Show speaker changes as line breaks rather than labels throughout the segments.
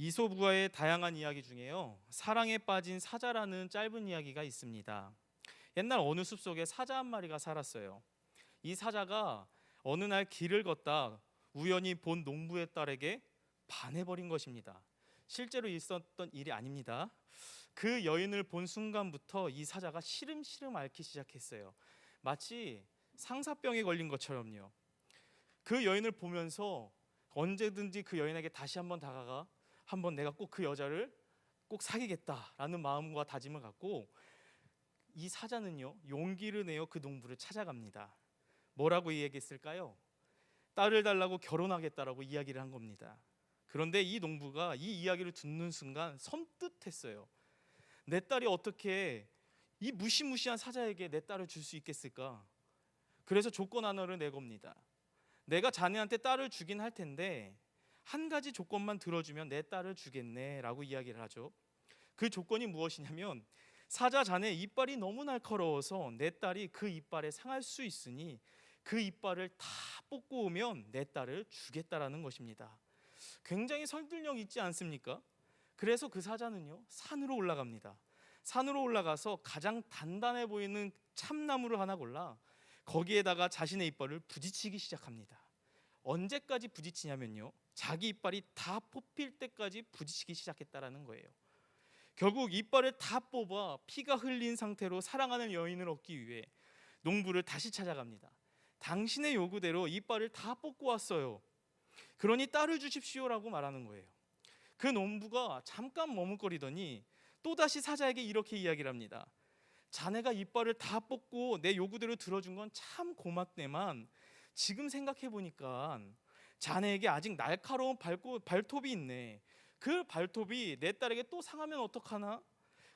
이솝우화의 다양한 이야기 중에요, 사랑에 빠진 사자라는 짧은 이야기가 있습니다. 옛날 어느 숲속에 사자 한 마리가 살았어요. 이 사자가 어느 날 길을 걷다 우연히 본 농부의 딸에게 반해버린 것입니다. 실제로 있었던 일이 아닙니다. 그 여인을 본 순간부터 이 사자가 시름시름 앓기 시작했어요. 마치 상사병에 걸린 것처럼요. 그 여인을 보면서 언제든지 그 여인에게 다시 한번 다가가 한번 내가 꼭 그 여자를 꼭 사귀겠다라는 마음과 다짐을 갖고 이 사자는요, 용기를 내어 그 농부를 찾아갑니다. 뭐라고 이야기했을까요? 딸을 달라고 결혼하겠다라고 이야기를 한 겁니다. 그런데 이 농부가 이 이야기를 듣는 순간 섬뜩했어요. 내 딸이 어떻게 이 무시무시한 사자에게 내 딸을 줄 수 있겠을까? 그래서 조건 하나를 내겁니다. 내가 자네한테 딸을 주긴 할 텐데 한 가지 조건만 들어주면 내 딸을 주겠네 라고 이야기를 하죠. 그 조건이 무엇이냐면, 사자 자네 이빨이 너무 날카로워서 내 딸이 그 이빨에 상할 수 있으니 그 이빨을 다 뽑고 오면 내 딸을 주겠다라는 것입니다. 굉장히 설득력 있지 않습니까? 그래서 그 사자는요, 산으로 올라갑니다. 산으로 올라가서 가장 단단해 보이는 참나무를 하나 골라 거기에다가 자신의 이빨을 부딪히기 시작합니다. 언제까지 부딪히냐면요, 자기 이빨이 다 뽑힐 때까지 부딪히기 시작했다라는 거예요. 결국 이빨을 다 뽑아 피가 흘린 상태로 사랑하는 여인을 얻기 위해 농부를 다시 찾아갑니다. 당신의 요구대로 이빨을 다 뽑고 왔어요. 그러니 딸을 주십시오라고 말하는 거예요. 그 농부가 잠깐 머뭇거리더니 또다시 사자에게 이렇게 이야기를 합니다. 자네가 이빨을 다 뽑고 내 요구대로 들어준 건 참 고맙네만 지금 생각해보니까 자네에게 아직 날카로운 발톱이 있네. 그 발톱이 내 딸에게 또 상하면 어떡하나?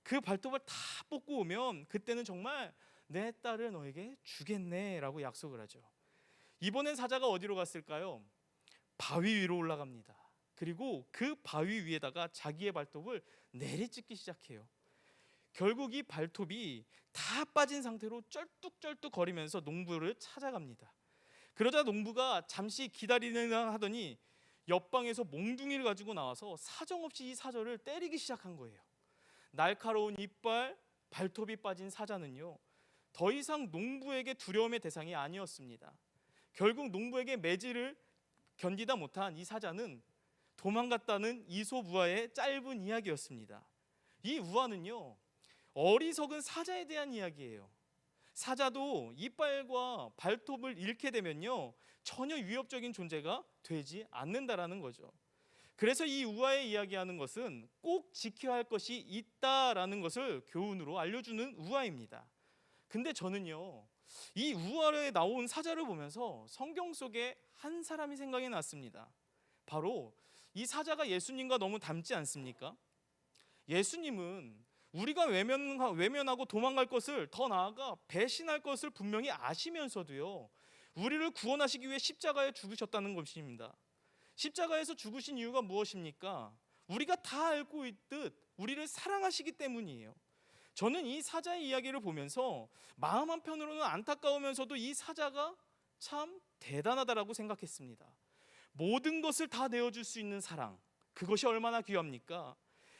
그 발톱을 다 뽑고 오면 그때는 정말 내 딸을 너에게 주겠네 라고 약속을 하죠. 이번엔 사자가 어디로 갔을까요? 바위 위로 올라갑니다. 그리고 그 바위 위에다가 자기의 발톱을 내리찢기 시작해요. 결국 이 발톱이 다 빠진 상태로 쩔뚝쩔뚝 거리면서 농부를 찾아갑니다. 그러자 농부가 잠시 기다리려 하더니 옆방에서 몽둥이를 가지고 나와서 사정없이 이 사자를 때리기 시작한 거예요. 날카로운 이빨, 발톱이 빠진 사자는요, 더 이상 농부에게 두려움의 대상이 아니었습니다. 결국 농부에게 매질을 견디다 못한 이 사자는 도망갔다는 이솝우화의 짧은 이야기였습니다. 이 우화는요, 어리석은 사자에 대한 이야기예요. 사자도 이빨과 발톱을 잃게 되면요, 전혀 위협적인 존재가 되지 않는다라는 거죠. 그래서 이 우화에 이야기하는 것은 꼭 지켜야 할 것이 있다라는 것을 교훈으로 알려주는 우화입니다. 근데 저는요, 이 우화에 나온 사자를 보면서 성경 속에 한 사람이 생각이 났습니다. 바로 이 사자가 예수님과 너무 닮지 않습니까? 예수님은 우리가 외면하고 도망갈 것을, 더 나아가 배신할 것을 분명히 아시면서도요, 우리를 구원하시기 위해 십자가에 죽으셨다는 것입니다. 십자가에서 죽으신 이유가 무엇입니까? 우리가 다 알고 있듯 우리를 사랑하시기 때문이에요. 저는 이 사자의 이야기를 보면서 마음 한편으로는 안타까우면서도 이 사자가 참 대단하다라고 생각했습니다. 모든 것을 다 내어줄 수 있는 사랑, 그것이 얼마나 귀합니까?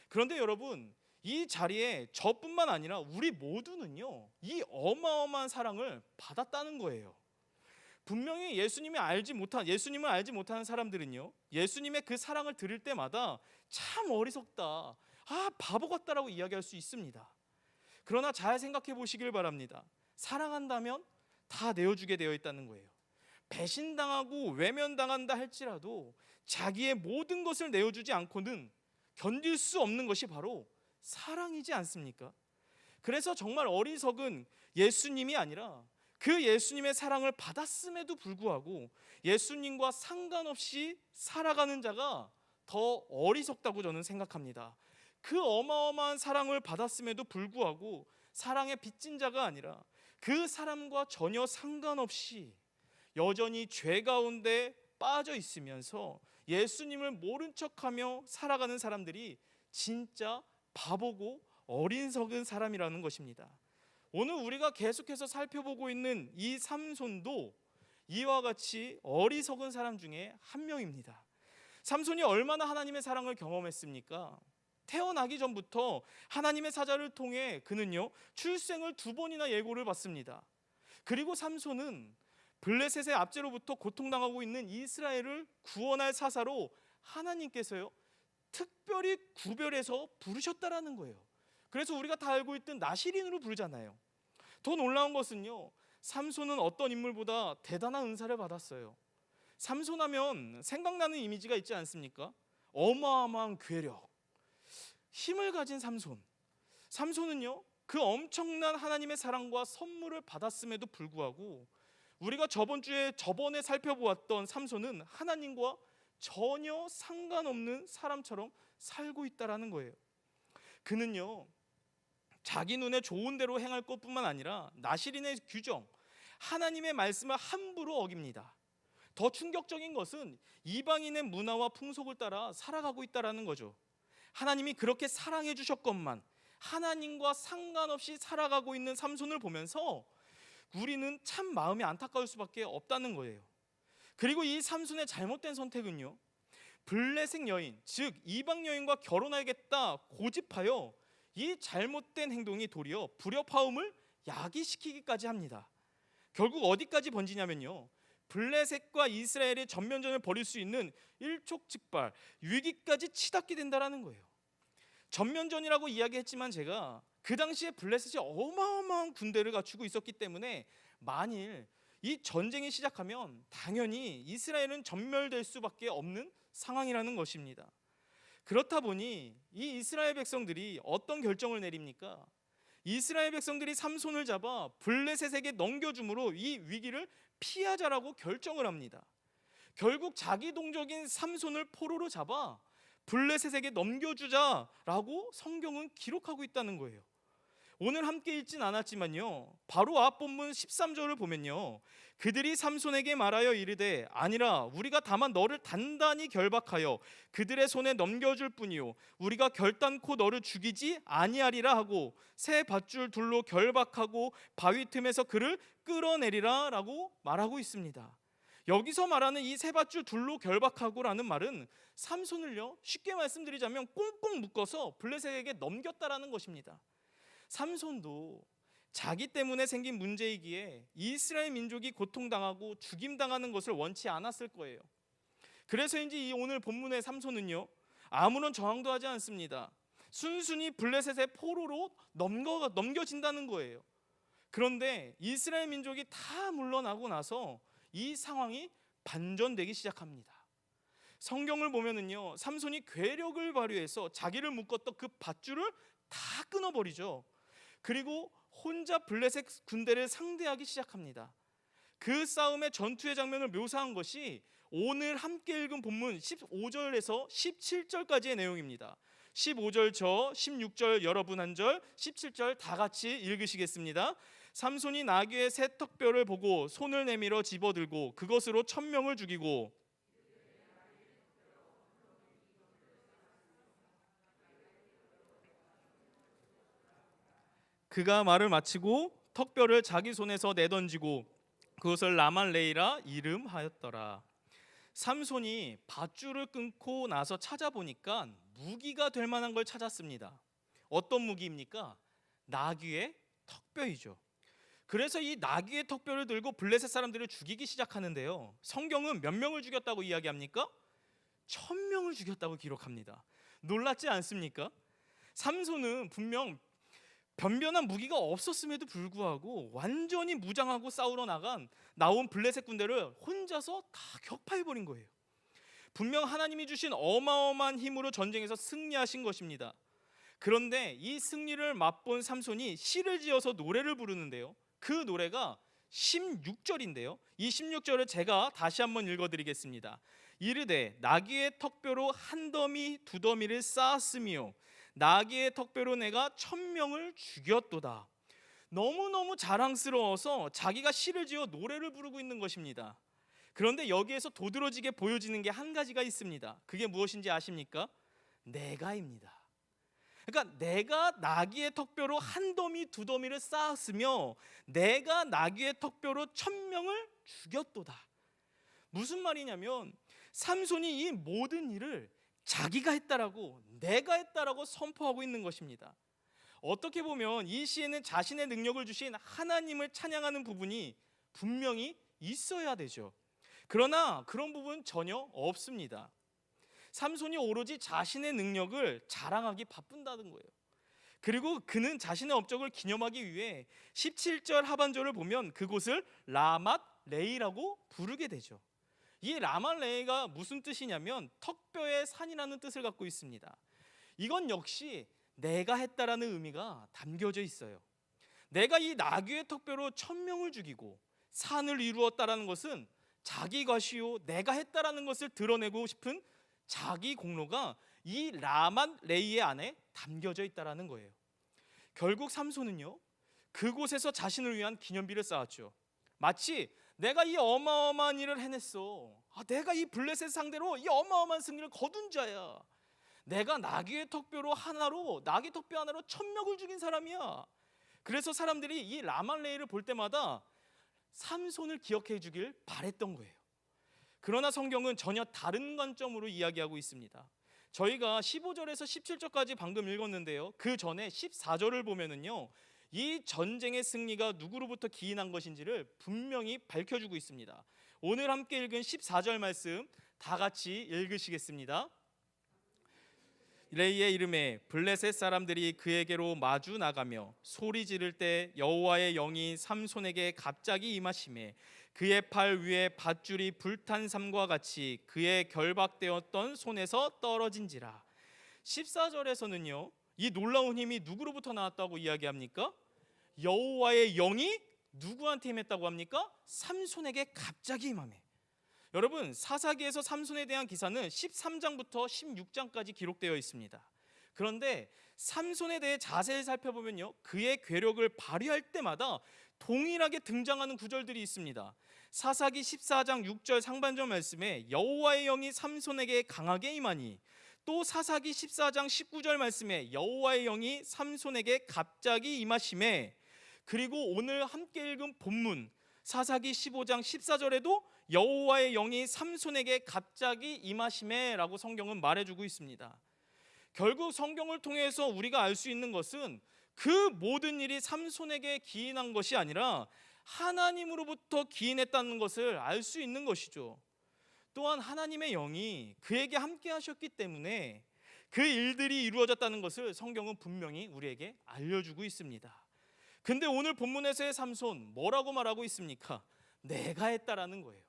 그런데 여러분, 이 자리에 저뿐만 아니라 우리 모두는요, 이 어마어마한 사랑을 받았다는 거예요. 분명히 예수님을 알지 못하는 사람들은요, 예수님의 그 사랑을 들을 때마다 참 어리석다, 바보 같다라고 이야기할 수 있습니다. 그러나 잘 생각해 보시길 바랍니다. 사랑한다면 다 내어주게 되어 있다는 거예요. 배신당하고 외면당한다 할지라도 자기의 모든 것을 내어주지 않고는 견딜 수 없는 것이 바로 사랑이지 않습니까? 그래서 정말 어리석은 예수님이 아니라 그 예수님의 사랑을 받았음에도 불구하고 예수님과 상관없이 살아가는 자가 더 어리석다고 저는 생각합니다. 그 어마어마한 사랑을 받았음에도 불구하고 사랑에 빚진 자가 아니라 그 사람과 전혀 상관없이 여전히 죄 가운데 빠져 있으면서 예수님을 모른 척하며 살아가는 사람들이 진짜 바보고 어리석은 사람이라는 것입니다. 오늘 우리가 계속해서 살펴보고 있는 이 삼손도 이와 같이 어리석은 사람 중에 한 명입니다. 삼손이 얼마나 하나님의 사랑을 경험했습니까? 태어나기 전부터 하나님의 사자를 통해 그는요 출생을 2번이나 예고를 받습니다. 그리고 삼손은 블레셋의 압제로부터 고통당하고 있는 이스라엘을 구원할 사사로 하나님께서요 특별히 구별해서 부르셨다라는 거예요. 그래서 우리가 다 알고 있던 나시린으로 부르잖아요. 더 놀라운 것은요, 삼손은 어떤 인물보다 대단한 은사를 받았어요. 삼손하면 생각나는 이미지가 있지 않습니까? 어마어마한 괴력, 힘을 가진 삼손. 삼손은요 그 엄청난 하나님의 사랑과 선물을 받았음에도 불구하고 우리가 저번에 살펴보았던 삼손은 하나님과 전혀 상관없는 사람처럼 살고 있다라는 거예요. 그는요 자기 눈에 좋은 대로 행할 것뿐만 아니라 나시린의 규정, 하나님의 말씀을 함부로 어깁니다. 더 충격적인 것은 이방인의 문화와 풍속을 따라 살아가고 있다라는 거죠. 하나님이 그렇게 사랑해 주셨건만 하나님과 상관없이 살아가고 있는 삼손을 보면서 우리는 참 마음이 안타까울 수밖에 없다는 거예요. 그리고 이 삼손의 잘못된 선택은요, 블레셋 여인, 즉 이방 여인과 결혼하겠다 고집하여 이 잘못된 행동이 도리어 불협화음을 야기시키기까지 합니다. 결국 어디까지 번지냐면요, 블레셋과 이스라엘의 전면전을 벌일 수 있는 일촉즉발 위기까지 치닫게 된다라는 거예요. 전면전이라고 이야기했지만 제가 그 당시에 블레셋이 어마어마한 군대를 갖추고 있었기 때문에 만일 이 전쟁이 시작하면 당연히 이스라엘은 전멸될 수밖에 없는 상황이라는 것입니다. 그렇다 보니 이 이스라엘 백성들이 어떤 결정을 내립니까? 이스라엘 백성들이 삼손을 잡아 블레셋에게 넘겨줌으로 이 위기를 피하자라고 결정을 합니다. 결국 자기 동족인 삼손을 포로로 잡아 블레셋에게 넘겨주자라고 성경은 기록하고 있다는 거예요. 오늘 함께 읽진 않았지만요, 바로 앞 본문 13절을 보면요, 그들이 삼손에게 말하여 이르되 아니라 우리가 다만 너를 단단히 결박하여 그들의 손에 넘겨줄 뿐이요 우리가 결단코 너를 죽이지 아니하리라 하고 새 밧줄 둘로 결박하고 바위 틈에서 그를 끌어내리라 라고 말하고 있습니다. 여기서 말하는 이 새 밧줄 둘로 결박하고라는 말은 삼손을요 쉽게 말씀드리자면 꽁꽁 묶어서 블레셋에게 넘겼다라는 것입니다. 삼손도 자기 때문에 생긴 문제이기에 이스라엘 민족이 고통당하고 죽임당하는 것을 원치 않았을 거예요. 그래서인지 이 오늘 본문의 삼손은요 아무런 저항도 하지 않습니다. 순순히 블레셋의 포로로 넘겨진다는 거예요. 그런데 이스라엘 민족이 다 물러나고 나서 이 상황이 반전되기 시작합니다. 성경을 보면은요 삼손이 괴력을 발휘해서 자기를 묶었던 그 밧줄을 다 끊어버리죠. 그리고 혼자 블레셋 군대를 상대하기 시작합니다. 그 싸움의 전투의 장면을 묘사한 것이 오늘 함께 읽은 본문 15절에서 17절까지의 내용입니다. 15절 저, 16절 여러분 한 절, 17절 다 같이 읽으시겠습니다. 삼손이 나귀의 새 턱뼈를 보고 손을 내밀어 집어들고 그것으로 1000명을 죽이고 그가 말을 마치고 턱뼈를 자기 손에서 내던지고 그것을 라말레이라 이름하였더라. 삼손이 밧줄을 끊고 나서 찾아보니까 무기가 될 만한 걸 찾았습니다. 어떤 무기입니까? 나귀의 턱뼈이죠. 그래서 이 나귀의 턱뼈를 들고 블레셋 사람들을 죽이기 시작하는데요, 성경은 몇 명을 죽였다고 이야기합니까? 1000명을 죽였다고 기록합니다. 놀랍지 않습니까? 삼손은 분명 변변한 무기가 없었음에도 불구하고 완전히 무장하고 싸우러 나온 블레셋 군대를 혼자서 다 격파해버린 거예요. 분명 하나님이 주신 어마어마한 힘으로 전쟁에서 승리하신 것입니다. 그런데 이 승리를 맛본 삼손이 시를 지어서 노래를 부르는데요, 그 노래가 16절인데요 이 16절을 제가 다시 한번 읽어드리겠습니다. 이르되 나귀의 턱뼈로 한 더미 두 더미를 쌓았으며 나귀의 턱뼈로 내가 1000명을 죽였도다. 너무너무 자랑스러워서 자기가 시를 지어 노래를 부르고 있는 것입니다. 그런데 여기에서 도드라지게 보여지는 게 한 가지가 있습니다. 그게 무엇인지 아십니까? 내가입니다. 그러니까 내가 나귀의 턱뼈로 한 더미 두 더미를 쌓았으며 내가 나귀의 턱뼈로 1000명을 죽였도다. 무슨 말이냐면 삼손이 이 모든 일을 자기가 했다라고, 내가 했다라고 선포하고 있는 것입니다. 어떻게 보면 이 시에는 자신의 능력을 주신 하나님을 찬양하는 부분이 분명히 있어야 되죠. 그러나 그런 부분 전혀 없습니다. 삼손이 오로지 자신의 능력을 자랑하기 바쁜다는 거예요. 그리고 그는 자신의 업적을 기념하기 위해 17절 하반절을 보면 그곳을 라맛 레이라고 부르게 되죠. 이 라맛 레이가 무슨 뜻이냐면 턱뼈의 산이라는 뜻을 갖고 있습니다. 이건 역시 내가 했다라는 의미가 담겨져 있어요. 내가 이 나귀의 턱뼈로 1000명을 죽이고 산을 이루었다라는 것은 자기 과시요 내가 했다라는 것을 드러내고 싶은 자기 공로가 이 라맛 레이의 안에 담겨져 있다라는 거예요. 결국 삼손은요, 그곳에서 자신을 위한 기념비를 쌓았죠. 마치 내가 이 어마어마한 일을 해냈어. 내가 이 블레셋 상대로 이 어마어마한 승리를 거둔 자야. 내가 나귀 턱뼈 하나로 1000명을 죽인 사람이야. 그래서 사람들이 이 라맛 레이를 볼 때마다 삼손을 기억해 주길 바랬던 거예요. 그러나 성경은 전혀 다른 관점으로 이야기하고 있습니다. 저희가 15절에서 17절까지 방금 읽었는데요, 그 전에 14절을 보면은요, 이 전쟁의 승리가 누구로부터 기인한 것인지를 분명히 밝혀주고 있습니다. 오늘 함께 읽은 14절 말씀 다 같이 읽으시겠습니다. 레이의 이름에 블레셋 사람들이 그에게로 마주 나가며 소리 지를 때 여호와의 영이 삼손에게 갑자기 임하시매 그의 팔 위에 밧줄이 불탄 삼과 같이 그의 결박되었던 손에서 떨어진지라. 14절에서는요, 이 놀라운 힘이 누구로부터 나왔다고 이야기합니까? 여호와의 영이 누구한테 임했다고 합니까? 삼손에게 갑자기 임하매. 여러분, 사사기에서 삼손에 대한 기사는 13장부터 16장까지 기록되어 있습니다. 그런데 삼손에 대해 자세히 살펴보면요, 그의 괴력을 발휘할 때마다 동일하게 등장하는 구절들이 있습니다. 사사기 14장 6절 상반절 말씀에 여호와의 영이 삼손에게 강하게 임하니, 또 사사기 14장 19절 말씀에 여호와의 영이 삼손에게 갑자기 임하심에, 그리고 오늘 함께 읽은 본문 사사기 15장 14절에도 여호와의 영이 삼손에게 갑자기 임하심에라고 성경은 말해주고 있습니다. 결국 성경을 통해서 우리가 알 수 있는 것은 그 모든 일이 삼손에게 기인한 것이 아니라 하나님으로부터 기인했다는 것을 알 수 있는 것이죠. 또한 하나님의 영이 그에게 함께 하셨기 때문에 그 일들이 이루어졌다는 것을 성경은 분명히 우리에게 알려주고 있습니다. 근데 오늘 본문에서의 삼손 뭐라고 말하고 있습니까? 내가 했다라는 거예요.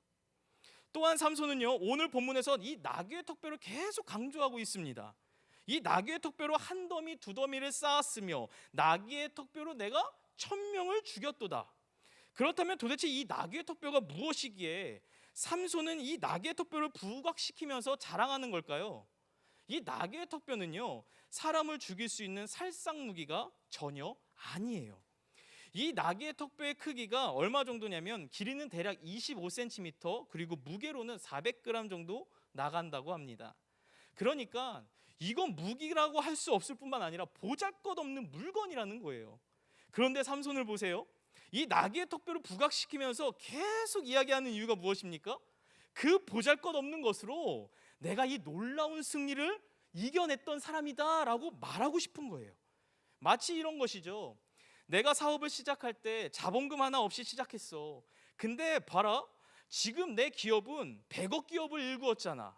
또한 삼손은요, 오늘 본문에서 이 나귀의 턱뼈를 계속 강조하고 있습니다. 이 나귀의 턱뼈로 한 더미 두 더미를 쌓았으며 나귀의 턱뼈로 내가 1000명을 죽였도다. 그렇다면 도대체 이 나귀의 턱뼈가 무엇이기에 삼손은 이 나귀의 턱뼈를 부각시키면서 자랑하는 걸까요? 이 나귀의 턱뼈는요, 사람을 죽일 수 있는 살상 무기가 전혀 아니에요. 이 나귀의 턱뼈의 크기가 얼마 정도냐면 길이는 대략 25cm, 그리고 무게로는 400g 정도 나간다고 합니다. 그러니까 이건 무기라고 할 수 없을 뿐만 아니라 보잘것없는 물건이라는 거예요. 그런데 삼손을 보세요. 이 나귀의 턱뼈를 부각시키면서 계속 이야기하는 이유가 무엇입니까? 그 보잘것없는 것으로 내가 이 놀라운 승리를 이겨냈던 사람이다라고 말하고 싶은 거예요. 마치 이런 것이죠. 내가 사업을 시작할 때 자본금 하나 없이 시작했어. 근데 봐라, 지금 내 기업은 100억 기업을 일구었잖아.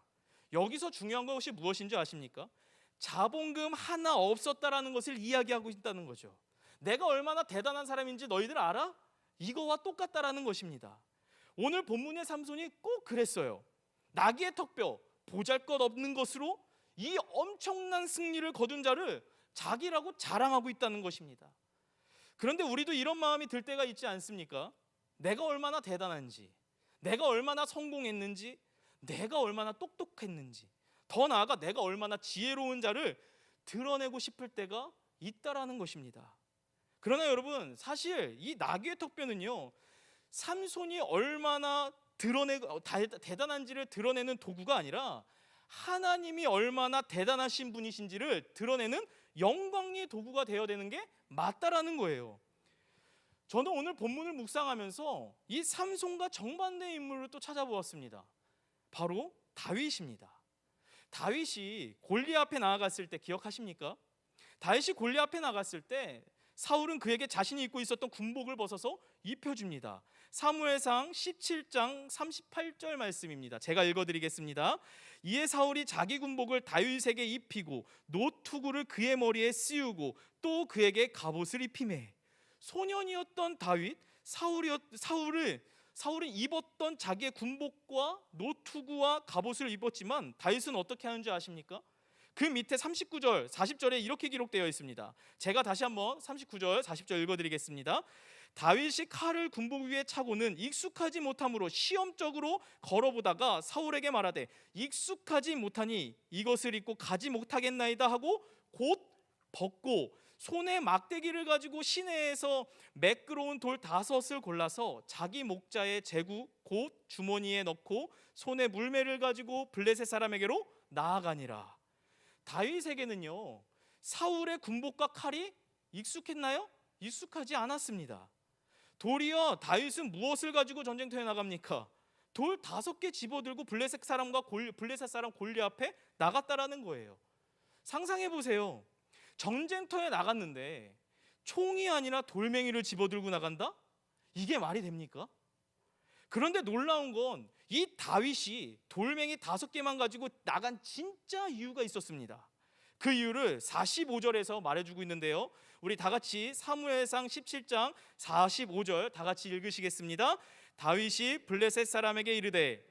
여기서 중요한 것이 무엇인지 아십니까? 자본금 하나 없었다라는 것을 이야기하고 있다는 거죠. 내가 얼마나 대단한 사람인지 너희들 알아? 이거와 똑같다라는 것입니다. 오늘 본문의 삼손이 꼭 그랬어요. 나귀의 턱뼈, 보잘것없는 것으로 이 엄청난 승리를 거둔 자를 자기라고 자랑하고 있다는 것입니다. 그런데 우리도 이런 마음이 들 때가 있지 않습니까? 내가 얼마나 대단한지, 내가 얼마나 성공했는지, 내가 얼마나 똑똑했는지, 더 나아가 내가 얼마나 지혜로운 자를 드러내고 싶을 때가 있다라는 것입니다. 그러나 여러분, 사실 이 나귀의 턱뼈는요, 삼손이 얼마나 대단한지를 드러내는 도구가 아니라 하나님이 얼마나 대단하신 분이신지를 드러내는 영광의 도구가 되어야 되는 게 맞다라는 거예요. 저는 오늘 본문을 묵상하면서 이 삼손과 정반대의 인물을 또 찾아보았습니다. 바로 다윗입니다. 다윗이 골리앗 앞에 나아갔을 때 기억하십니까? 다윗이 골리앗 앞에 나갔을 때 사울은 그에게 자신이 입고 있었던 군복을 벗어서 입혀줍니다. 사무엘상 17장 38절 말씀입니다. 제가 읽어드리겠습니다. 이에 사울이 자기 군복을 다윗에게 입히고 노투구를 그의 머리에 씌우고 또 그에게 갑옷을 입히매. 소년이었던 다윗, 사울은 입었던 자기의 군복과 노투구와 갑옷을 입었지만 다윗은 어떻게 하는지 아십니까? 그 밑에 39절, 40절에 이렇게 기록되어 있습니다. 제가 다시 한번 39절, 40절 읽어드리겠습니다. 다윗이 칼을 군복 위에 차고는 익숙하지 못함으로 시험적으로 걸어보다가 사울에게 말하되 익숙하지 못하니 이것을 입고 가지 못하겠나이다 하고 곧 벗고 손에 막대기를 가지고 시내에서 매끄러운 돌 5을 골라서 자기 목자의 제구 곧 주머니에 넣고 손에 물매를 가지고 블레셋 사람에게로 나아가니라. 다윗에게는요, 사울의 군복과 칼이 익숙했나요? 익숙하지 않았습니다. 도리어 다윗은 무엇을 가지고 전쟁터에 나갑니까? 돌 5개 집어들고 블레셋 사람 골리앗 앞에 나갔다라는 거예요. 상상해 보세요. 전쟁터에 나갔는데 총이 아니라 돌멩이를 집어들고 나간다? 이게 말이 됩니까? 그런데 놀라운 건 이 다윗이 돌멩이 5개만 가지고 나간 진짜 이유가 있었습니다. 그 이유를 45절에서 말해주고 있는데요, 우리 다 같이 사무엘상 17장 45절 다 같이 읽으시겠습니다. 다윗이 블레셋 사람에게 이르되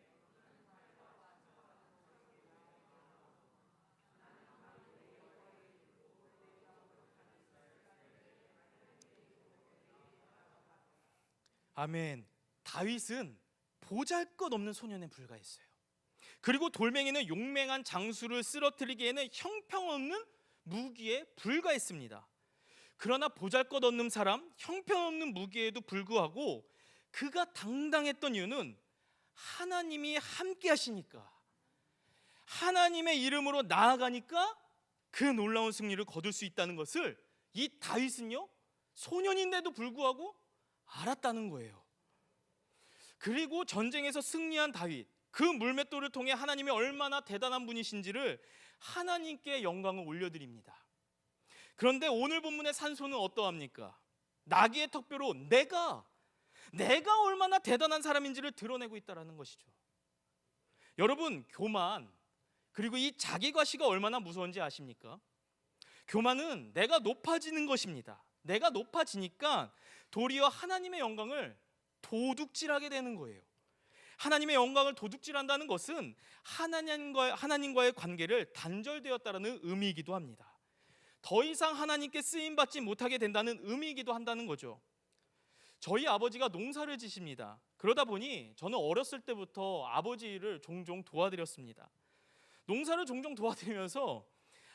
아멘. 다윗은 보잘것없는 소년에 불과했어요. 그리고 돌멩이는 용맹한 장수를 쓰러뜨리기에는 형편없는 무기에 불과했습니다. 그러나 보잘것없는 사람, 형편없는 무기에도 불구하고 그가 당당했던 이유는 하나님이 함께 하시니까, 하나님의 이름으로 나아가니까 그 놀라운 승리를 거둘 수 있다는 것을 이 다윗은요, 소년인데도 불구하고 알았다는 거예요. 그리고 전쟁에서 승리한 다윗, 그 물맷돌을 통해 하나님이 얼마나 대단한 분이신지를 하나님께 영광을 올려드립니다. 그런데 오늘 본문의 산소는 어떠합니까? 나귀의 턱뼈로 내가 얼마나 대단한 사람인지를 드러내고 있다는 것이죠. 여러분, 교만 그리고 이 자기과시가 얼마나 무서운지 아십니까? 교만은 내가 높아지는 것입니다. 내가 높아지니까 도리어 하나님의 영광을 도둑질하게 되는 거예요. 하나님의 영광을 도둑질한다는 것은 하나님과의 관계를 단절되었다는 의미이기도 합니다. 더 이상 하나님께 쓰임받지 못하게 된다는 의미이기도 한다는 거죠. 저희 아버지가 농사를 지십니다. 그러다 보니 저는 어렸을 때부터 아버지를 종종 도와드렸습니다. 농사를 종종 도와드리면서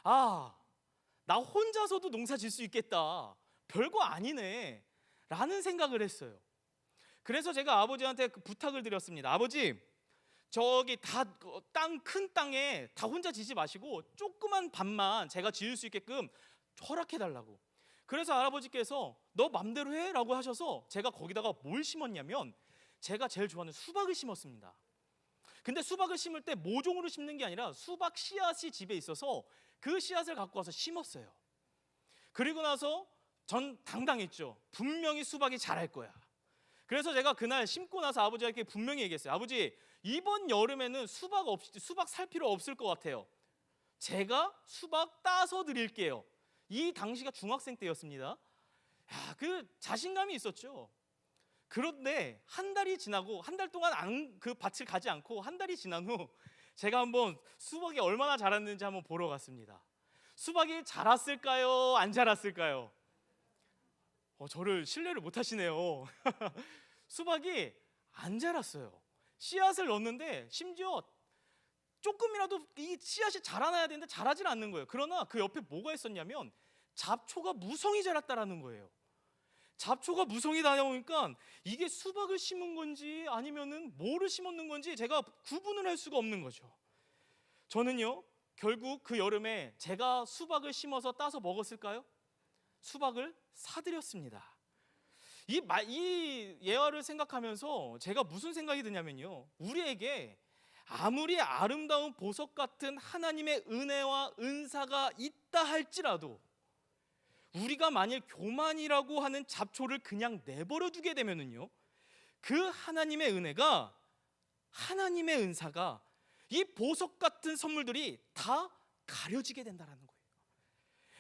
나 혼자서도 농사 질 수 있겠다, 별거 아니네 라는 생각을 했어요. 그래서 제가 아버지한테 부탁을 드렸습니다. 아버지, 저기 큰 땅에 다 혼자 지지 마시고 조그만 밭만 제가 지을 수 있게끔 허락해 달라고. 그래서 할아버지께서 너 맘대로 해 라고 하셔서 제가 거기다가 뭘 심었냐면 제가 제일 좋아하는 수박을 심었습니다. 근데 수박을 심을 때 모종으로 심는 게 아니라 수박 씨앗이 집에 있어서 그 씨앗을 갖고 와서 심었어요. 그리고 나서 전 당당했죠. 분명히 수박이 자랄 거야. 그래서 제가 그날 심고 나서 아버지에게 분명히 얘기했어요. 아버지, 이번 여름에는 수박 살 필요 없을 것 같아요. 제가 수박 따서 드릴게요. 이 당시가 중학생 때였습니다. 그 자신감이 있었죠. 그런데 한 달이 지나고, 한 달 동안 그 밭을 가지 않고 한 달이 지난 후 제가 한번 수박이 얼마나 자랐는지 한번 보러 갔습니다. 수박이 자랐을까요? 안 자랐을까요? 저를 신뢰를 못 하시네요. 수박이 안 자랐어요. 씨앗을 넣었는데 심지어 조금이라도 이 씨앗이 자라나야 되는데 자라질 않는 거예요. 그러나 그 옆에 뭐가 있었냐면 잡초가 무성히 자랐다라는 거예요. 잡초가 무성히 다녀오니까 이게 수박을 심은 건지 아니면은 뭐를 심었는 건지 제가 구분을 할 수가 없는 거죠. 저는요, 결국 그 여름에 제가 수박을 심어서 따서 먹었을까요? 수박을 사드렸습니다. 이 예화를 생각하면서 제가 무슨 생각이 드냐면요, 우리에게 아무리 아름다운 보석 같은 하나님의 은혜와 은사가 있다 할지라도 우리가 만일 교만이라고 하는 잡초를 그냥 내버려 두게 되면은요, 그 하나님의 은혜가, 하나님의 은사가, 이 보석 같은 선물들이 다 가려지게 된다는 거예요.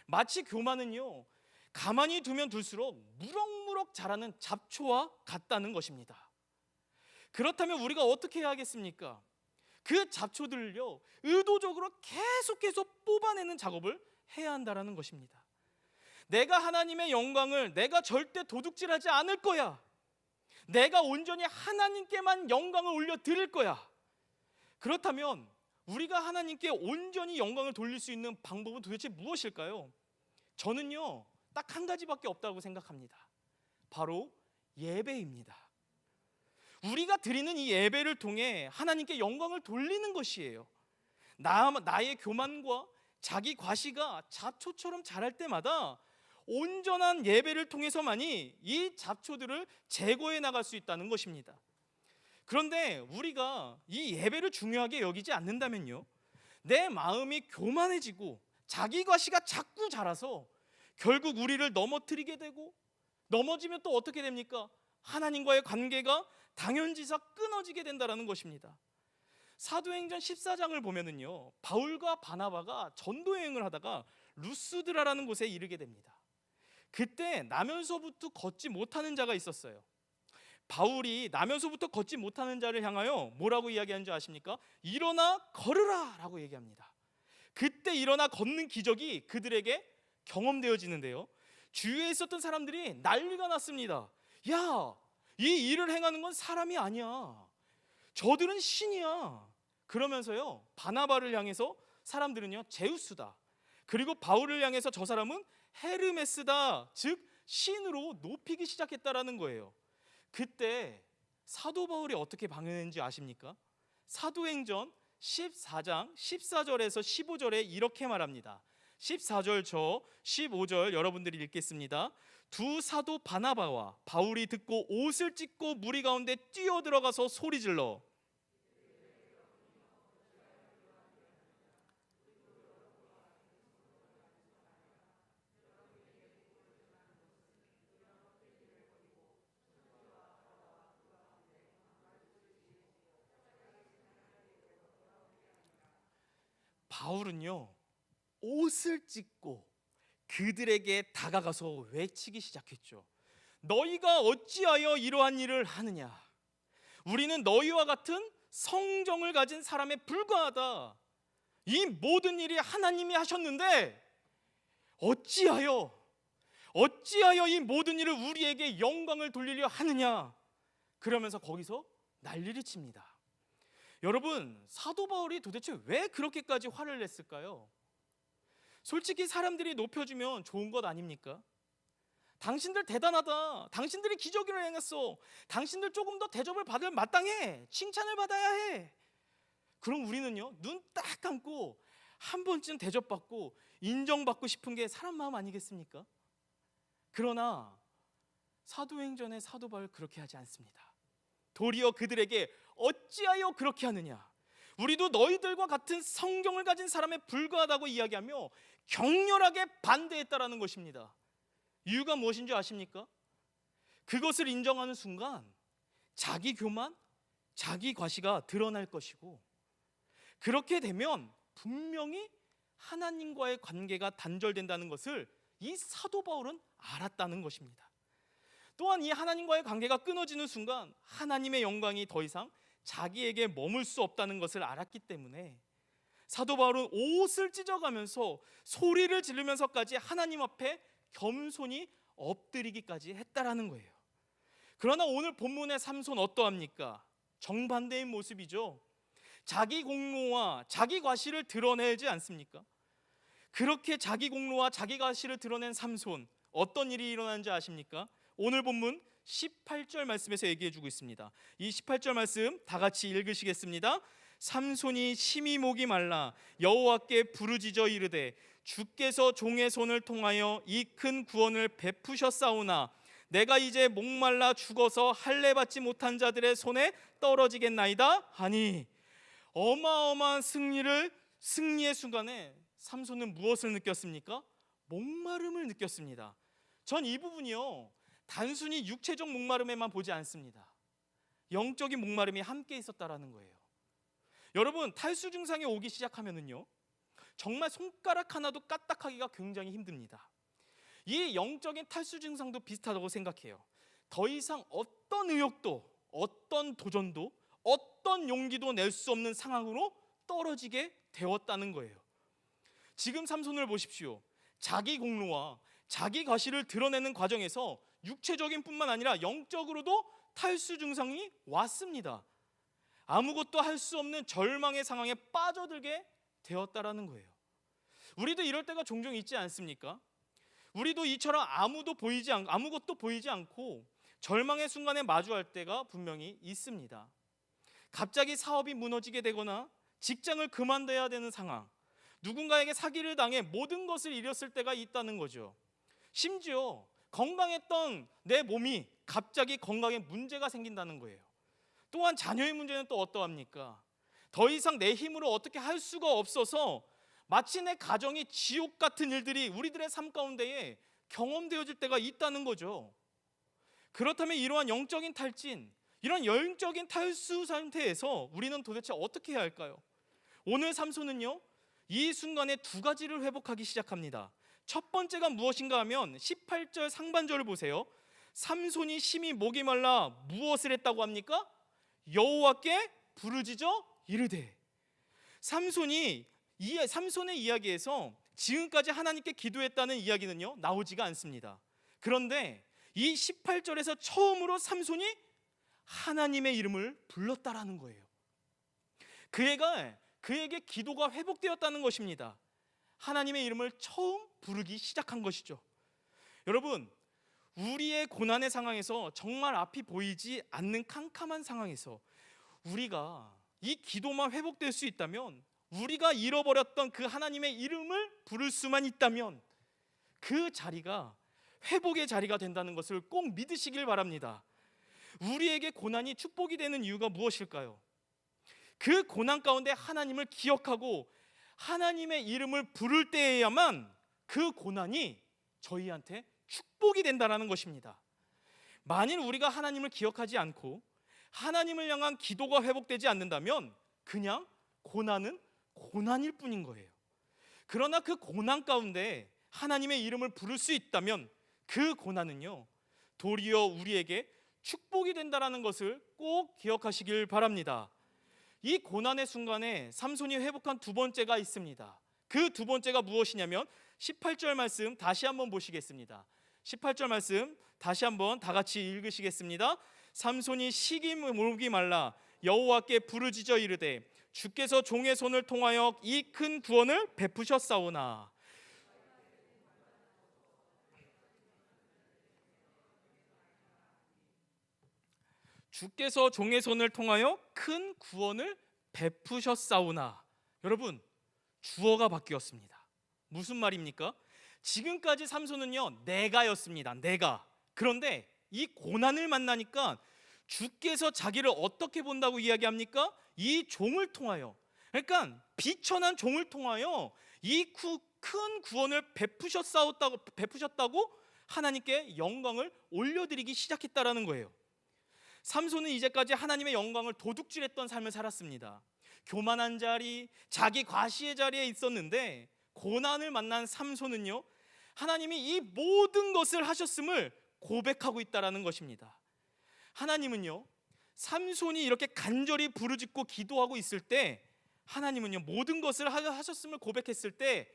마치 교만은요, 가만히 두면 둘수록 무럭무럭 자라는 잡초와 같다는 것입니다. 그렇다면 우리가 어떻게 해야 하겠습니까? 그 잡초들을요, 의도적으로 계속해서 뽑아내는 작업을 해야 한다는 것입니다. 내가 하나님의 영광을 내가 절대 도둑질하지 않을 거야. 내가 온전히 하나님께만 영광을 올려드릴 거야. 그렇다면 우리가 하나님께 온전히 영광을 돌릴 수 있는 방법은 도대체 무엇일까요? 저는요, 딱 한 가지밖에 없다고 생각합니다. 바로 예배입니다. 우리가 드리는 이 예배를 통해 하나님께 영광을 돌리는 것이에요. 나의 교만과 자기 과시가 잡초처럼 자랄 때마다 온전한 예배를 통해서만이 이 잡초들을 제거해 나갈 수 있다는 것입니다. 그런데 우리가 이 예배를 중요하게 여기지 않는다면요, 내 마음이 교만해지고 자기 과시가 자꾸 자라서 결국 우리를 넘어뜨리게 되고, 넘어지면 또 어떻게 됩니까? 하나님과의 관계가 당연지사 끊어지게 된다는 것입니다. 사도행전 14장을 보면은요, 바울과 바나바가 전도여행을 하다가 루스드라라는 곳에 이르게 됩니다. 그때 나면서부터 걷지 못하는 자가 있었어요. 바울이 나면서부터 걷지 못하는 자를 향하여 뭐라고 이야기하는 줄 아십니까? 일어나 걸으라 라고 얘기합니다. 그때 일어나 걷는 기적이 그들에게 경험되어지는데요, 주위에 있었던 사람들이 난리가 났습니다. 야, 이 일을 행하는 건 사람이 아니야. 저들은 신이야. 그러면서요, 바나바를 향해서 사람들은요, 제우스다. 그리고 바울을 향해서 저 사람은 헤르메스다, 즉 신으로 높이기 시작했다라는 거예요. 그때 사도 바울이 어떻게 방응했는지 아십니까? 사도행전 14장 14절에서 15절에 이렇게 말합니다. 14절 저 15절 여러분들이 읽겠습니다. 두 사도 바나바와 바울이 듣고 옷을 찢고 무리 가운데 뛰어들어가서 소리질러 바울은요, 옷을 찢고 그들에게 다가가서 외치기 시작했죠. 너희가 어찌하여 이러한 일을 하느냐? 우리는 너희와 같은 성정을 가진 사람에 불과하다. 이 모든 일이 하나님이 하셨는데 어찌하여 이 모든 일을 우리에게 영광을 돌리려 하느냐? 그러면서 거기서 난리를 칩니다. 여러분, 사도 바울이 도대체 왜 그렇게까지 화를 냈을까요? 솔직히 사람들이 높여주면 좋은 것 아닙니까? 당신들 대단하다. 당신들이 기적을 행했어. 당신들 조금 더 대접을 받을 마땅해. 칭찬을 받아야 해. 그럼 우리는요, 눈 딱 감고 한 번쯤 대접받고 인정받고 싶은 게 사람 마음 아니겠습니까? 그러나 사도행전의 사도 바울 그렇게 하지 않습니다. 도리어 그들에게 어찌하여 그렇게 하느냐? 우리도 너희들과 같은 성경을 가진 사람에 불과하다고 이야기하며 격렬하게 반대했다라는 것입니다. 이유가 무엇인지 아십니까? 그것을 인정하는 순간 자기 교만, 자기 과시가 드러날 것이고, 그렇게 되면 분명히 하나님과의 관계가 단절된다는 것을 이 사도 바울은 알았다는 것입니다. 또한 이 하나님과의 관계가 끊어지는 순간 하나님의 영광이 더 이상 자기에게 머물 수 없다는 것을 알았기 때문에 사도 바울은 옷을 찢어가면서 소리를 지르면서까지 하나님 앞에 겸손히 엎드리기까지 했다라는 거예요. 그러나 오늘 본문의 삼손 어떠합니까? 정반대인 모습이죠. 자기 공로와 자기 과시를 드러내지 않습니까? 그렇게 자기 공로와 자기 과시를 드러낸 삼손, 어떤 일이 일어나는지 아십니까? 오늘 본문 18절 말씀에서 얘기해주고 있습니다. 이 18절 말씀 다 같이 읽으시겠습니다. 삼손이 심히 목이 말라 여호와께 부르짖어 이르되 주께서 종의 손을 통하여 이 큰 구원을 베푸셨사오나 내가 이제 목말라 죽어서 할례 받지 못한 자들의 손에 떨어지겠나이다 하니, 어마어마한 승리의 순간에 삼손은 무엇을 느꼈습니까? 목마름을 느꼈습니다. 전 이 부분이요, 단순히 육체적 목마름에만 보지 않습니다. 영적인 목마름이 함께 있었다라는 거예요. 여러분, 탈수 증상이 오기 시작하면은요, 정말 손가락 하나도 까딱하기가 굉장히 힘듭니다. 이 영적인 탈수 증상도 비슷하다고 생각해요. 더 이상 어떤 의욕도, 어떤 도전도, 어떤 용기도 낼 수 없는 상황으로 떨어지게 되었다는 거예요. 지금 삼손을 보십시오. 자기 공로와 자기 과실을 드러내는 과정에서 육체적인 뿐만 아니라 영적으로도 탈수 증상이 왔습니다. 아무것도 할 수 없는 절망의 상황에 빠져들게 되었다라는 거예요. 우리도 이럴 때가 종종 있지 않습니까? 우리도 이처럼 아무것도 보이지 않고 절망의 순간에 마주할 때가 분명히 있습니다. 갑자기 사업이 무너지게 되거나 직장을 그만둬야 되는 상황, 누군가에게 사기를 당해 모든 것을 잃었을 때가 있다는 거죠. 심지어 건강했던 내 몸이 갑자기 건강에 문제가 생긴다는 거예요. 또한 자녀의 문제는 또 어떠합니까? 더 이상 내 힘으로 어떻게 할 수가 없어서 마치 내 가정이 지옥 같은 일들이 우리들의 삶 가운데에 경험되어질 때가 있다는 거죠. 그렇다면 이러한 영적인 탈진, 이런 영적인 탈수 상태에서 우리는 도대체 어떻게 해야 할까요? 오늘 삼손은요, 이 순간에 두 가지를 회복하기 시작합니다. 첫 번째가 무엇인가 하면 18절 상반절을 보세요. 삼손이 심히 목이 말라 무엇을 했다고 합니까? 여호와께 부르짖어 이르되. 삼손의 이야기에서 지금까지 하나님께 기도했다는 이야기는요, 나오지가 않습니다. 그런데 이 18절에서 처음으로 삼손이 하나님의 이름을 불렀다라는 거예요. 그에게 기도가 회복되었다는 것입니다. 하나님의 이름을 처음 부르기 시작한 것이죠. 여러분, 우리의 고난의 상황에서 정말 앞이 보이지 않는 캄캄한 상황에서 우리가 이 기도만 회복될 수 있다면, 우리가 잃어버렸던 그 하나님의 이름을 부를 수만 있다면 그 자리가 회복의 자리가 된다는 것을 꼭 믿으시길 바랍니다. 우리에게 고난이 축복이 되는 이유가 무엇일까요? 그 고난 가운데 하나님을 기억하고 하나님의 이름을 부를 때에야만 그 고난이 저희한테 축복이 된다는 것입니다. 만일 우리가 하나님을 기억하지 않고 하나님을 향한 기도가 회복되지 않는다면 그냥 고난은 고난일 뿐인 거예요. 그러나 그 고난 가운데 하나님의 이름을 부를 수 있다면 그 고난은요, 도리어 우리에게 축복이 된다는 것을 꼭 기억하시길 바랍니다. 이 고난의 순간에 삼손이 회복한 두 번째가 있습니다. 그 두 번째가 무엇이냐면 18절 말씀 다시 한번 보시겠습니다. 18절 말씀 다시 한번 다 같이 읽으시겠습니다. 삼손이 식이 목이 말라 여호와께 부르짖어 이르되 주께서 종의 손을 통하여 이 큰 구원을 베푸셨사오나. 주께서 종의 손을 통하여 큰 구원을 베푸셨사오나. 여러분, 주어가 바뀌었습니다. 무슨 말입니까? 지금까지 삼손은요, 내가였습니다. 내가. 그런데 이 고난을 만나니까 주께서 자기를 어떻게 본다고 이야기합니까? 이 종을 통하여, 그러니까 비천한 종을 통하여 이 큰 구원을 베푸셨다고 하나님께 영광을 올려드리기 시작했다라는 거예요. 삼손은 이제까지 하나님의 영광을 도둑질했던 삶을 살았습니다. 교만한 자리, 자기 과시의 자리에 있었는데 고난을 만난 삼손은요, 하나님이 이 모든 것을 하셨음을 고백하고 있다라는 것입니다. 하나님은요, 삼손이 이렇게 간절히 부르짖고 기도하고 있을 때 하나님은요, 모든 것을 하셨음을 고백했을 때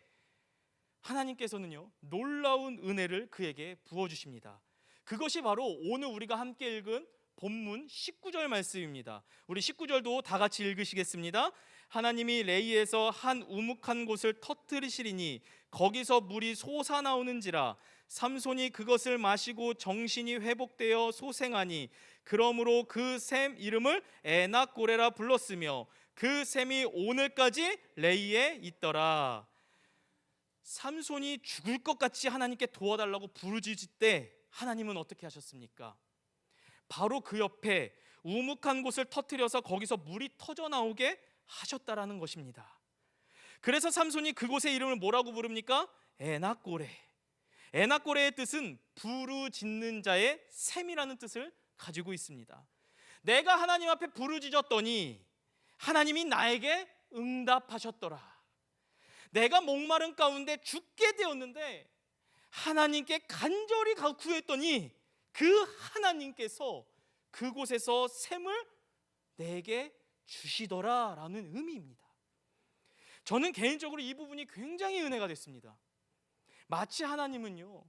하나님께서는요, 놀라운 은혜를 그에게 부어주십니다. 그것이 바로 오늘 우리가 함께 읽은 본문 19절 말씀입니다. 우리 19절도 다 같이 읽으시겠습니다. 하나님이 레이에서 한 우묵한 곳을 터뜨리시리니 거기서 물이 솟아나오는지라. 삼손이 그것을 마시고 정신이 회복되어 소생하니 그러므로 그 샘 이름을 에낙고레라 불렀으며 그 샘이 오늘까지 레이에 있더라. 삼손이 죽을 것 같이 하나님께 도와달라고 부르짖을 때 하나님은 어떻게 하셨습니까? 바로 그 옆에 우묵한 곳을 터뜨려서 거기서 물이 터져 나오게 하셨다라는 것입니다. 그래서 삼손이 그곳의 이름을 뭐라고 부릅니까? 에나꼬레. 에나꼬레의 뜻은 부르짖는 자의 셈이라는 뜻을 가지고 있습니다. 내가 하나님 앞에 부르짖었더니 하나님이 나에게 응답하셨더라. 내가 목마른 가운데 죽게 되었는데 하나님께 간절히 구했더니 그 하나님께서 그곳에서 샘을 내게 주시더라라는 의미입니다. 저는 개인적으로 이 부분이 굉장히 은혜가 됐습니다. 마치 하나님은요,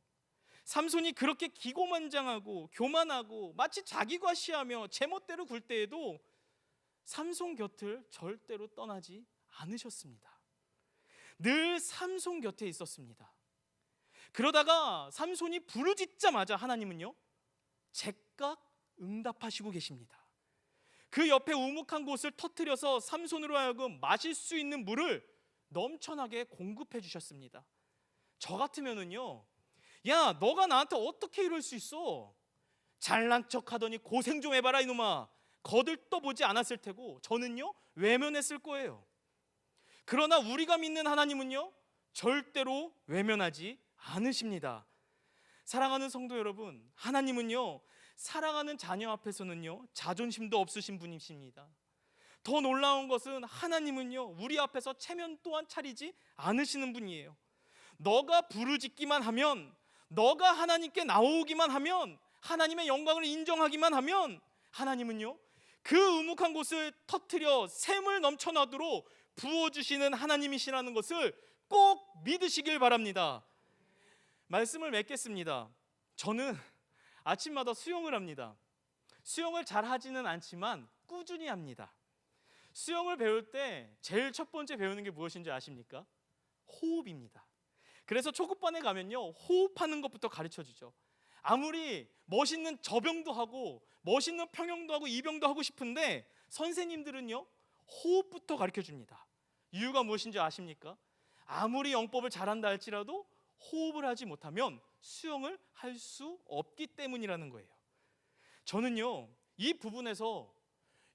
삼손이 그렇게 기고만장하고 교만하고 마치 자기과시하며 제멋대로 굴 때에도 삼손 곁을 절대로 떠나지 않으셨습니다. 늘 삼손 곁에 있었습니다. 그러다가 삼손이 부르짖자마자 하나님은요, 즉각 응답하시고 계십니다. 그 옆에 우묵한 곳을 터뜨려서 삼손으로 하여금 마실 수 있는 물을 넘쳐나게 공급해 주셨습니다. 저 같으면은요, 야, 너가 나한테 어떻게 이럴 수 있어? 잘난 척하더니 고생 좀 해봐라 이놈아. 거들떠보지 않았을 테고 저는요, 외면했을 거예요. 그러나 우리가 믿는 하나님은요, 절대로 외면하지 않으십니다. 사랑하는 성도 여러분, 하나님은요, 사랑하는 자녀 앞에서는요, 자존심도 없으신 분이십니다. 더 놀라운 것은 하나님은요, 우리 앞에서 체면 또한 차리지 않으시는 분이에요. 너가 부르짖기만 하면, 너가 하나님께 나오기만 하면, 하나님의 영광을 인정하기만 하면 하나님은요, 그 우묵한 곳을 터뜨려 샘을 넘쳐나도록 부어주시는 하나님이시라는 것을 꼭 믿으시길 바랍니다. 말씀을 맺겠습니다. 저는 아침마다 수영을 합니다. 수영을 잘 하지는 않지만 꾸준히 합니다. 수영을 배울 때 제일 첫 번째 배우는 게 무엇인지 아십니까? 호흡입니다. 그래서 초급반에 가면요, 호흡하는 것부터 가르쳐 주죠. 아무리 멋있는 저병도 하고 멋있는 평영도 하고 이병도 하고 싶은데 선생님들은요, 호흡부터 가르쳐 줍니다. 이유가 무엇인지 아십니까? 아무리 영법을 잘한다 할지라도 호흡을 하지 못하면 수영을 할 수 없기 때문이라는 거예요. 저는요, 이 부분에서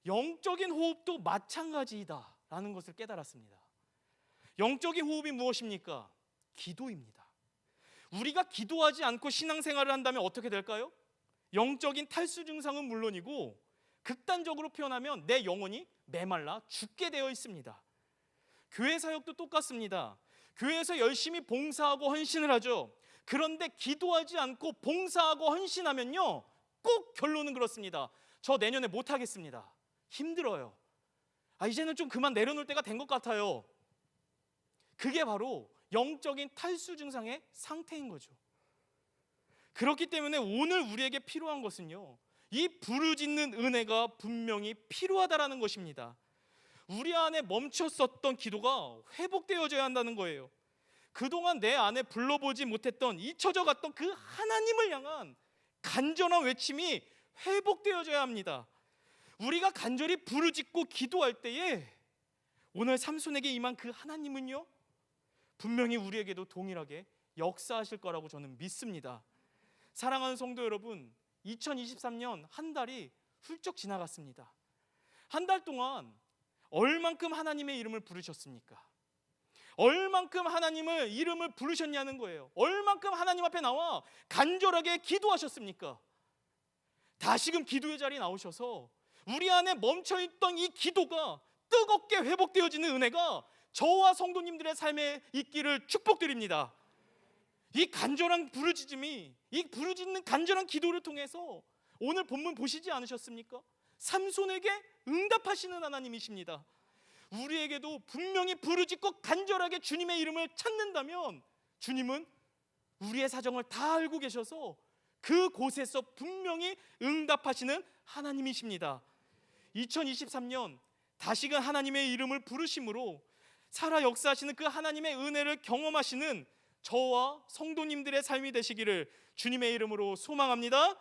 영적인 호흡도 마찬가지이다라는 것을 깨달았습니다. 영적인 호흡이 무엇입니까? 기도입니다. 우리가 기도하지 않고 신앙생활을 한다면 어떻게 될까요? 영적인 탈수 증상은 물론이고 극단적으로 표현하면 내 영혼이 메말라 죽게 되어 있습니다. 교회 사역도 똑같습니다. 교회에서 열심히 봉사하고 헌신을 하죠. 그런데 기도하지 않고 봉사하고 헌신하면요, 꼭 결론은 그렇습니다. 저 내년에 못하겠습니다. 힘들어요. 이제는 좀 그만 내려놓을 때가 된 것 같아요. 그게 바로 영적인 탈수 증상의 상태인 거죠. 그렇기 때문에 오늘 우리에게 필요한 것은요, 이 부르짖는 은혜가 분명히 필요하다라는 것입니다. 우리 안에 멈췄었던 기도가 회복되어져야 한다는 거예요. 그동안 내 안에 불러보지 못했던, 잊혀져 갔던 그 하나님을 향한 간절한 외침이 회복되어져야 합니다. 우리가 간절히 부르짖고 기도할 때에 오늘 삼손에게 임한 그 하나님은요, 분명히 우리에게도 동일하게 역사하실 거라고 저는 믿습니다. 사랑하는 성도 여러분, 2023년 한 달이 훌쩍 지나갔습니다. 한 달 동안 얼만큼 하나님의 이름을 부르셨습니까? 얼만큼 하나님의 이름을 부르셨냐는 거예요. 얼만큼 하나님 앞에 나와 간절하게 기도하셨습니까? 다시금 기도의 자리에 나오셔서 우리 안에 멈춰있던 이 기도가 뜨겁게 회복되어지는 은혜가 저와 성도님들의 삶에 있기를 축복드립니다. 이 간절한 부르짖음이, 이 부르짖는 간절한 기도를 통해서 오늘 본문 보시지 않으셨습니까? 삼손에게 응답하시는 하나님이십니다. 우리에게도 분명히 부르짖고 간절하게 주님의 이름을 찾는다면 주님은 우리의 사정을 다 알고 계셔서 그곳에서 분명히 응답하시는 하나님이십니다. 2023년 다시금 하나님의 이름을 부르심으로 살아 역사하시는 그 하나님의 은혜를 경험하시는 저와 성도님들의 삶이 되시기를 주님의 이름으로 소망합니다.